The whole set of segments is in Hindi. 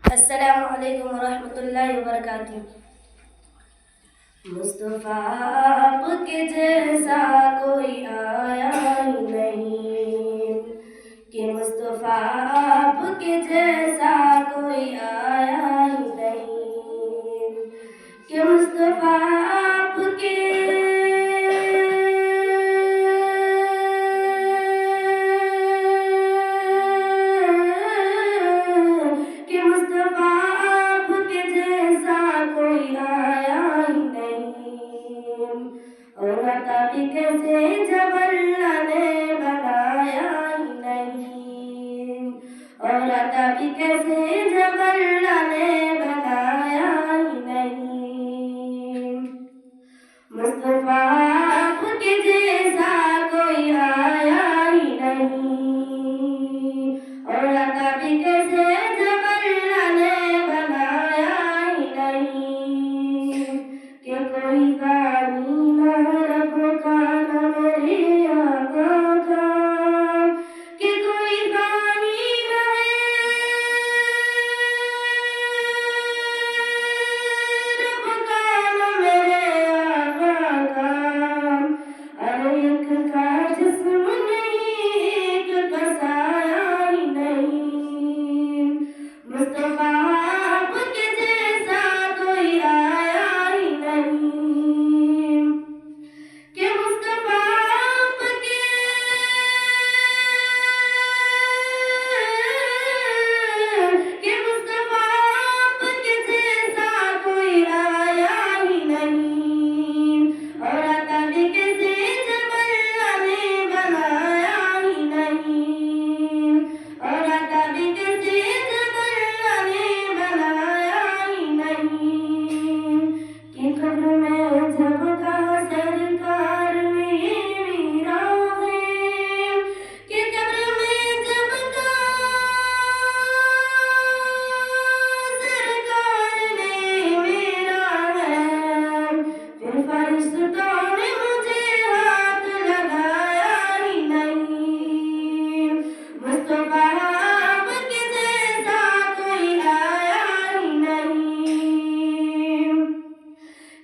अस्सलामु अलैकुम वरहमतुल्लाहि वबरकातुहू। मुस्तफ़ा आपके जैसा कोई आया ही नहीं, कि मुस्तफ़ा आपके जैसा कोई आया ही नहीं, कि मुस्तफ़ा आपके कि मुस्तफ़ा आपके जैसा कोई आया ही नहीं। और अता भी कैसे जब अल्लाह ने बनाया ही नहीं, और अता भी कैसे जब अल्लाह ने बनाया ही नहीं। मुस्तफ़ा आपके जैसा कोई आया ही नहीं, और अता भी कैसे जब अल्लाह ने बनाया ही नहीं। कि कोई गानी न रब का न मेरे आका का, कि कोई गानी न रब का न मेरे आका का। अरे एक का जिस्म नहीं, एक का साया ही नहीं। मुस्तफ़ा आपके जैसा कोई आया ही नहीं, कि मुस्तफ़ा आपके कि मुस्तफ़ा आपके जैसा कोई आया ही नहीं। और अता भी कैसे जब अल्लाह ने बनाया ही नहीं, और अता भी कैसे जब अल्लाह ने बनाया ही नहीं। कि कब्र में जब कहा सरकार ने ये मेरा है, कि कब्र में जब कहा सरकार ने मेरा है, फिर फरिश्तों ने मुझे हाथ लगाया ही नहीं। मुस्तफ़ा आपके जैसा कोई आया ही नहीं,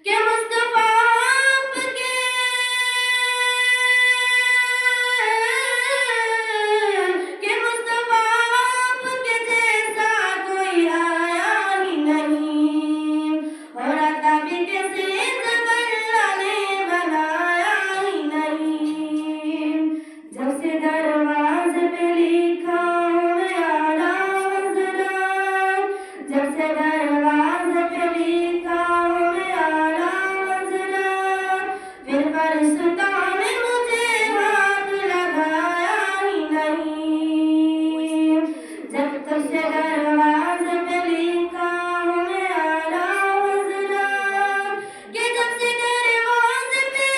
कि मुस्तफ़ा आपके कि मुस्तफ़ा आपके जैसा कोई आया ही नहीं। और अता भी कैसे जब अल्लाह ने बनाया ही नहीं। जब से दरवाज़े पे लिखा हूँ मैं आला हज़रत, जब से दरवाज़े पे लिखा हूँ मैं आला हज़रत, फिर फरिश्तों ने मुझे हाथ लगाया ही नहीं। जब तक से दरवाज़े पे लिखा हूँ मैं आला हज़रत, कि जब से दरवाज़े पे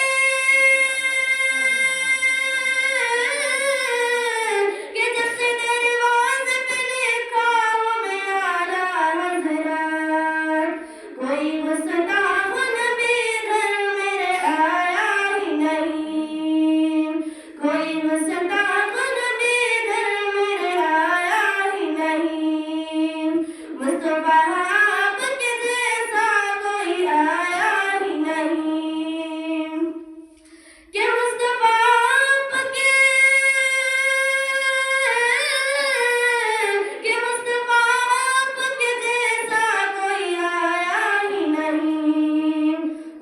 कि जब से दरवाज़े पे लिखा हूँ मैं आला हज़रत, कोई गुस्ताख़ नबी घर मेरे आया ही नहीं, कोई गुस्ताख़ नबी घर मेरे आया ही नहीं। मुस्तफ़ा आपके जैसा कोई आया ही नहीं, कि मुस्तफ़ा आपके कि मुस्तफ़ा आपके जैसा कोई आया ही नहीं।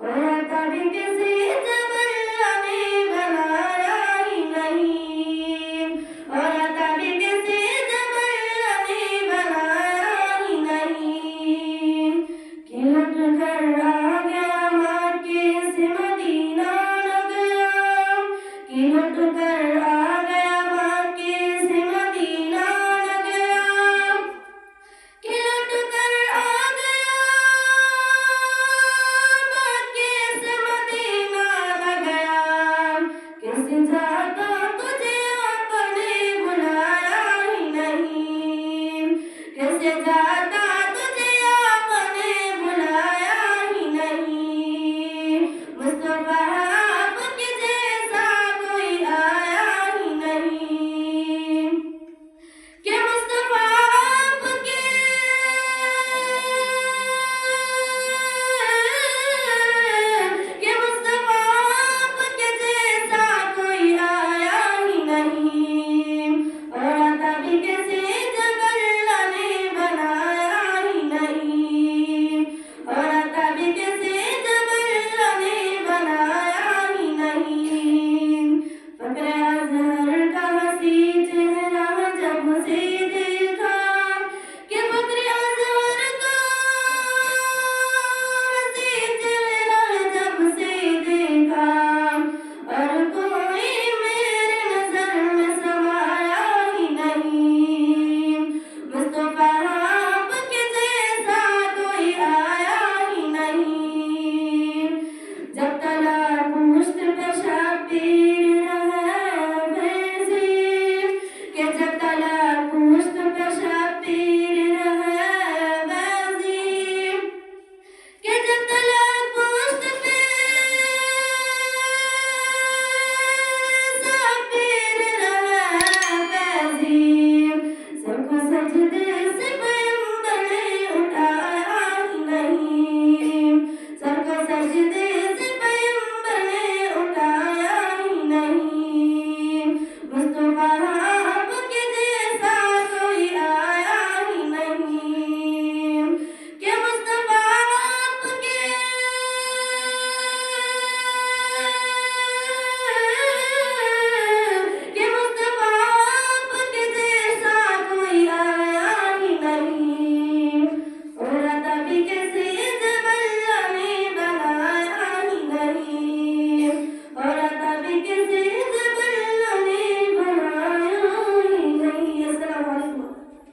और अता भी कैसे जब अल्लाह ने बनाया ही नहीं, और अता भी कैसे जब अल्लाह ने बनाया ही नहीं। कि लौट कर आ गया मक्के से मदीना न गया, कि लौट कर आ गया मक्के से मदीना न गया, कि लौट कर आ गया मक्के से मदीना न गया। कैसे जाता तुझे आपने बुलाया ही नहीं, कैसे जाता